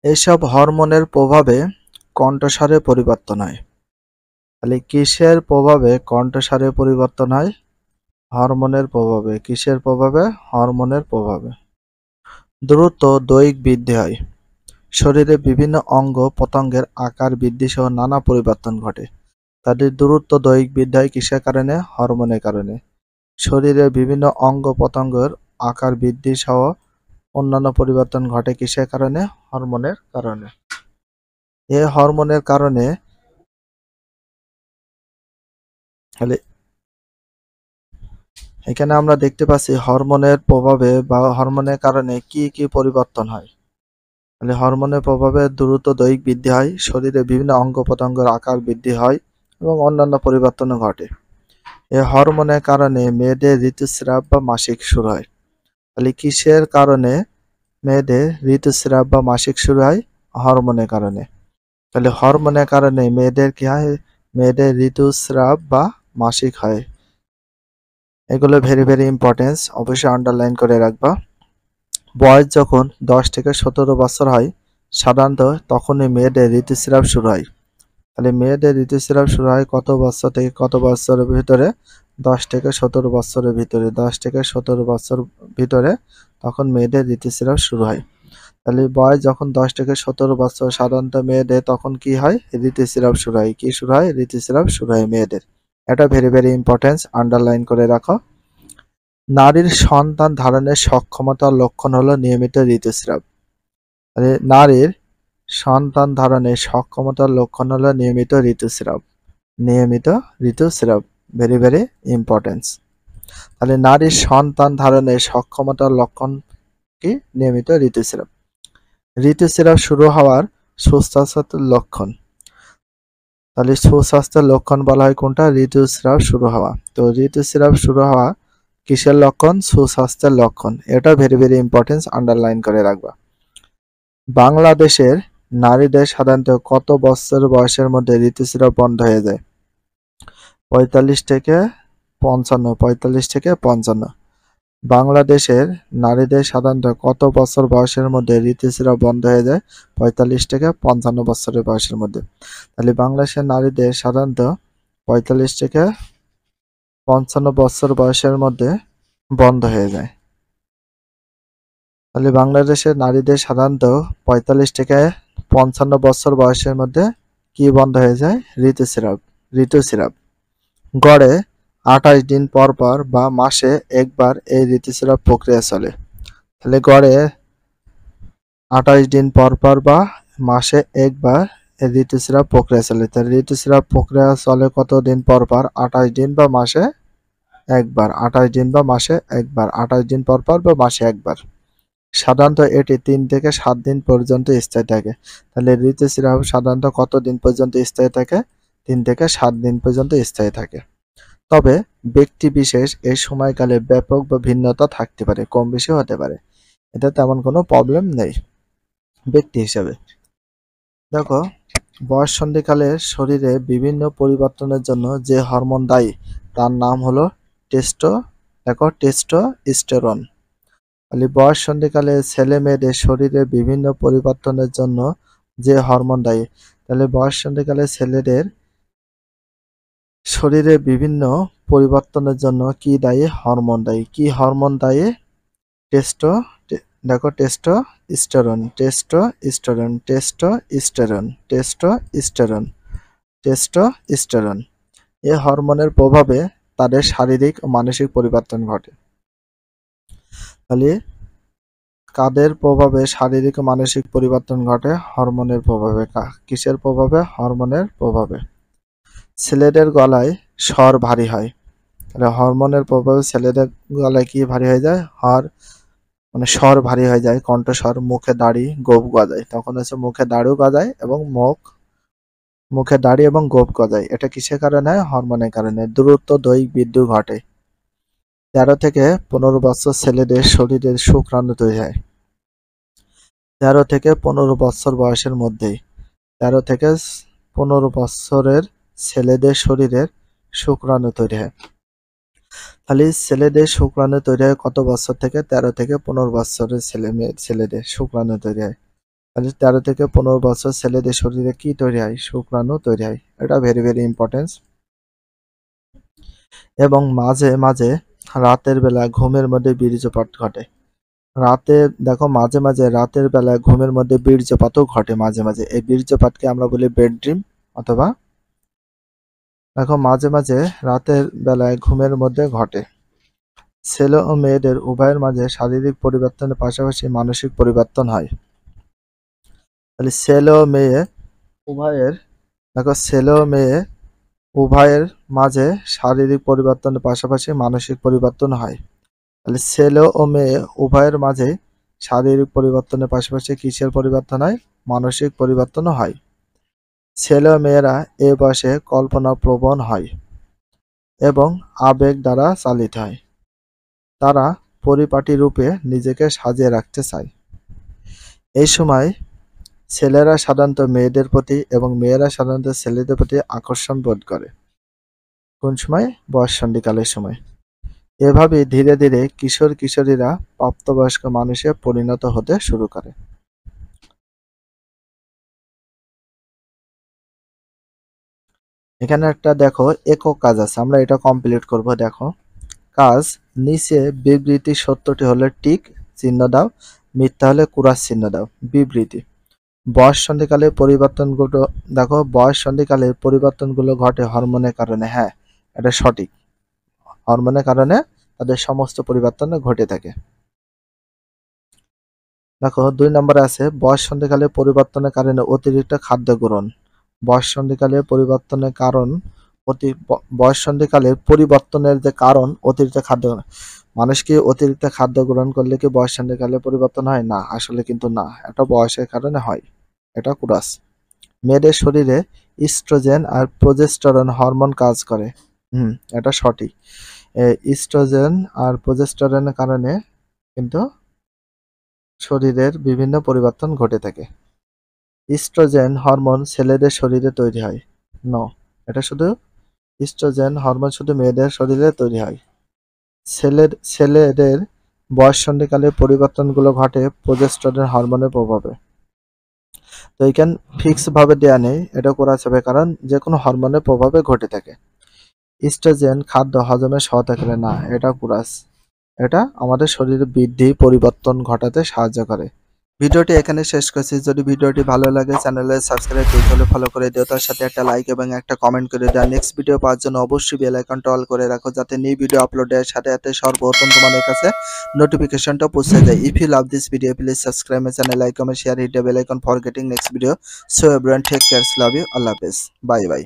এসব হরমোনের প্রভাবে কণ্ঠস্বরে পরিবর্তন হয়। তাহলে কিসের প্রভাবে কণ্ঠস্বরে পরিবর্তন হয়? হরমোনের প্রভাবে। কিসের প্রভাবে? হরমোনের প্রভাবে। দ্রুত দৈহিক বৃদ্ধি হয়। শরীরে বিভিন্ন অঙ্গ প্রত্যঙ্গের আকার বৃদ্ধি সহ নানা পরিবর্তন ঘটে। তাদের দ্রুত দৈহিক বৃদ্ধি হয় কিসের কারণে? হরমোনের কারণে। শরীরের বিভিন্ন অঙ্গ প্রত্যঙ্গের আকার বৃদ্ধি সহ অন্যান্য পরিবর্তন ঘটে কিসের কারণে? হরমোনের কারণে। এই হরমোনের কারণে তাহলে এখানে আমরা দেখতে পাচ্ছি হরমোনের প্রভাবে বা হরমোনের কারণে কি কি পরিবর্তন হয়। তাহলে হরমোনের প্রভাবে দ্রুত দৈহিক বৃদ্ধি হয়, শরীরে বিভিন্ন অঙ্গ প্রত্যঙ্গের আকার বৃদ্ধি হয় এবং অন্যান্য পরিবর্তনও ঘটে। এই হরমোনের কারণে মেয়েদের ঋতুস্রাব বা মাসিক শুরু হয়। তাহলে কিসের কারণে মেয়েদের ঋতুস্রাব বা মাসিক শুরু হয়? হরমোনের কারণে। তাহলে হরমোনের কারণে মেয়েদের কি হয়? মেয়েদের ঋতুস্রাব বা মাসিক হয়। এগুলো ভেরি ইম্পর্টেন্স, অবশ্যই আন্ডারলাইন করে রাখবা। বয়স যখন 10 থেকে 17 বছর হয় সাধারণত তখনই মেয়েদের ঋতুস্রাব শুরু হয়। তাহলে মেয়েদের ঋতুস্রাব শুরু হয় কত বছর থেকে কত বছরের ভিতরে? 10 থেকে 17 বছরের ভিতরে। 10 থেকে 17 বছর ভিতরে তখন মেয়েদের ঋতুস্রাব শুরু হয়। তাহলে বয়স যখন 10 থেকে 17 বছর সাধারণত মেয়েদের তখন কি হয়? ঋতুস্রাব শুরু হয়। কি শুরু হয়? ঋতুস্রাব শুরু হয় মেয়েদের। এটা ভেরি ইম্পর্টেন্স, আন্ডারলাইন করে রাখো। নারীর সন্তান ধারণের সক্ষমতার লক্ষণ হলো নিয়মিত ঋতুস্রাব। নারীর সন্তান ধারণের সক্ষমতার লক্ষণ হলো নিয়মিত ঋতুস্রাব। নিয়মিত ঋতুস্রাব ভেরি ইম্পর্টেন্স। তাহলে নারীর সন্তান ধারণের সক্ষমতার লক্ষণ কি? নিয়মিত ঋতুস্রাব। ঋতুস্রাব শুরু হওয়ার সুস্বাস্থ্যের লক্ষণ। তাহলে সুস্বাস্থ্যের লক্ষণ বলা হয় কোনটা? ঋতুস্রাব শুরু হওয়া। তো ঋতুস্রাব শুরু হওয়া কিসের লক্ষণ? সুস্বাস্থ্যের লক্ষণ। এটা ভেরি ইম্পর্টেন্স, আন্ডারলাইন করে রাখবা। বাংলাদেশের নারীদের সাধারণত কত বছর বয়সের মধ্যে ঋতুস্রাব বন্ধ হয়ে যায়? 45 থেকে 55। 45 থেকে 55। বাংলাদেশের নারীদের সাধারণত কত বছর বয়সের মধ্যে ঋতুস্রাব বন্ধ হয়ে যায়? 45 থেকে 55 বছরের বয়সের মধ্যে। তাহলে বাংলাদেশের নারীদের সাধারণত 45 থেকে 55 বছর বয়সের মধ্যে বন্ধ হয়ে যায়। তাহলে বাংলাদেশের নারীদের সাধারণত 45 থেকে 55 বছর বয়সের মধ্যে কি বন্ধ হয়ে যায়? ঋতুস্রাব। গড়ে 28 দিন পর পর বা মাসে একবার এই ঋতুস্রাব প্রক্রিয়া চলে। তাহলে গড়ে 28 দিন পর পর বা মাসে একবার এই ঋতুস্রাব প্রক্রিয়া চলে। তাহলে ঋতুস্রাব প্রক্রিয়া চলে কতদিন পর পর? 28 দিন বা মাসে একবার। 28 দিন বা মাসে একবার। 28 দিন পর পর বা মাসে একবার। সাধারণত এটি 3 থেকে 7 দিন পর্যন্ত স্থায়ী থাকে। তাহলে ঋতুস্রাব সাধারণত কত দিন পর্যন্ত স্থায়ী থাকে? 3 থেকে 7 দিন পর্যন্ত স্থায়ী থাকে। তবে ব্যক্তি বিশেষ এই সময়কালে ব্যাপক বা ভিন্নতা থাকতে পারে, কম বেশি হতে পারে। এটা তেমন কোনো প্রবলেম নেই ব্যক্তি হিসাবে। দেখো, বয়ঃসন্ধিকালে শরীরে বিভিন্ন পরিবর্তনের জন্য যে হরমোন দায়ী তার নাম হলো টেস্টোস্টেরন। তাহলে বয়ঃসন্ধিকালে ছেলে মেয়েদের শরীরে বিভিন্ন পরিবর্তনের জন্য যে হরমোন দায়ী, তাহলে বয়ঃসন্ধিকালে ছেলেদের শরীরে বিভিন্ন পরিবর্তনের জন্য কি দায়ী? হরমোন দায়ী। কি হরমোন দায়ী? টেস্টো দেখো টেস্টোস্টেরন। এই হরমোনের প্রভাবে তাদের শারীরিক ও মানসিক পরিবর্তন ঘটে। তাহলে কাদের প্রভাবে শারীরিক ও মানসিক পরিবর্তন ঘটে? হরমোনের প্রভাবে। কিসের প্রভাবে? হরমোনের প্রভাবে। ছেলেদের গলায় স্বর ভারী হয়। তাহলে হরমোনের প্রভাবে ছেলেদের গলায় কি ভারী হয়ে যায়? স্বর ভারী হয়ে যায়, কণ্ঠস্বর, মুখে দাড়ি, গোঁফ গজায়। তখন হচ্ছে মুখে দাড়িও গজায় এবং মুখে দাড়ি এবং গোঁফ গজায়। এটা কিসের কারণে? হরমোনের কারণে। দ্রুত দৈহিক বৃদ্ধি ঘটে। 13 থেকে 15 বছর ছেলেদের শরীরের শুক্রাণু তৈরি হয়। 13 থেকে 15 বছর বয়সের মধ্যেই 13 থেকে 15 বছরের ছেলেদের শরীরের শুক্রাণু তৈরি হয়। তাহলে ছেলেদের শুক্রাণু তৈরি হয় কত বছর থেকে? 13 থেকে 15 বছরের ছেলেদের শুক্রাণু তৈরি হয়। তাহলে 13 থেকে 15 বছর ছেলেদের শরীরে কি তৈরি হয়? শুক্রাণু তৈরি হয়। এটা ভেরি ভেরি ইম্পর্টেন্ট। এবং মাঝে মাঝে রাতের বেলা ঘুমের মধ্যে বীর্যপাত ঘটে। রাতে দেখো মাঝে মাঝে রাতের বেলায় ঘুমের মধ্যে বীর্যপাতও ঘটে মাঝে মাঝে। এই বীর্যপাতকে আমরা বলি বেড ড্রিম, অথবা দেখো মাঝে মাঝে রাতের বেলায় ঘুমের মধ্যে ঘটে। ছেলে ও মেয়েদের উভয়ের মাঝে শারীরিক পরিবর্তনের পাশাপাশি মানসিক পরিবর্তন হয়। তাহলে ছেলে ও মেয়ে উভয়ের, দেখো ছেলে ও মেয়ে উভয়ের মাঝে শারীরিক পরিবর্তনের পাশাপাশি মানসিক পরিবর্তন হয়। তাহলে ছেলে ও মেয়ে উভয়ের মাঝে শারীরিক পরিবর্তনের পাশাপাশি কিসের পরিবর্তন হয়? মানসিক পরিবর্তনও হয়। ছেলে ও মেয়েরা এ বয়সে কল্পনাপ্রবণ হয় এবং আবেগ দ্বারা চালিত হয়। তারা পরিপাটি রূপে নিজেকে সাজিয়ে রাখতে চায়। এই সময় ছেলেরা সাধারণত মেয়েদের প্রতি এবং মেয়েরা সাধারণত ছেলেদের প্রতি আকর্ষণ বোধ করে। কোন সময়? বয়ঃসন্ধিকালের সময়। এভাবে ধীরে ধীরে কিশোর কিশোরীরা প্রাপ্তবয়স্ক মানুষে পরিণত হতে শুরু করে। এখানে একটা দেখো একক কাজ আছে, আমরা এটা কমপ্লিট করব। দেখো কাজ, নিচে বিবৃতি সত্যটি হলে টিক চিহ্ন দাও, মিথ্যা হলে কুরাস চিহ্ন দাও। বিবৃতি, বয়ঃসন্ধিকালে পরিবর্তনগুলো, দেখো বয়ঃসন্ধিকালে পরিবর্তনগুলো ঘটে হরমোনের কারণে। হ্যাঁ, এটা সঠিক। হরমোনের কারণে তাদের সমস্ত পরিবর্তন ঘটে থাকে। দেখো 2 নম্বরে আছে বয়ঃসন্ধিকালে পরিবর্তনের কারণে অতিরিক্ত খাদ্য গ্রহণ। বয়ঃসন্ধিকালে পরিবর্তনের কারণ বয়ঃসন্ধিকালের পরিবর্তনের যে কারণ অতিরিক্ত খাদ্য। মানুষ কি অতিরিক্ত খাদ্য গ্রহণ করলে কি বয়ঃসন্ধিকালে পরিবর্তন হয়? না, আসলে কিন্তু না, এটা বয়সের কারণে হয়। এটা কুরাস। মেয়েদের শরীরে ইস্ট্রোজেন আর প্রজেস্টেরন হরমোন কাজ করে। এটা সঠিক। ইস্ট্রোজেন আর প্রজেস্টেরনের কারণে কিন্তু শরীরের বিভিন্ন পরিবর্তন ঘটে থাকে। ইস্ট্রোজেন হরমোন ছেলেদের শরীরে তৈরি হয়। নো, এটা শুধু ইস্ট্রোজেন হরমোন শুধু মেয়েদের শরীরে তৈরি হয়। ছেলেদের বয়ঃসন্ধিকালে পরিবর্তনগুলো ঘটে প্রজেস্টেরন হরমোনের প্রভাবে। তো এইখান ফিক্স ভাবে দেয়া নেই, এটা করা যাবে কারণ যে কোনো হরমোনের প্রভাবে ঘটে থাকে। ইস্ট্রোজেন খাদ্য হজমে সহায়তা করে না, এটা কুরাস। এটা আমাদের শরীরে বৃদ্ধি পরিবর্তন ঘটাতে সাহায্য করে। ভিডিওটি এখানে শেষ করছি। যদি ভিডিওটি ভালো লাগে চ্যানেলে সাবস্ক্রাইব করতে হলে ফলো করে দিও, তার সাথে একটা লাইক এবং একটা কমেন্ট করে দাও। নেক্সট ভিডিও পাওয়ার জন্য অবশ্যই বেল আইকনটা অল করে রাখো, যাতে নিউ ভিডিও আপলোডের সাথে সাথে সর্বপ্রথম তোমাদের কাছে নোটিফিকেশনটা পৌঁছে যায়। If you love this video please subscribe my channel, like comment share, hit the bell icon for getting next video. So everyone take care, love you, আল্লাহ হাফেজ, বাই বাই।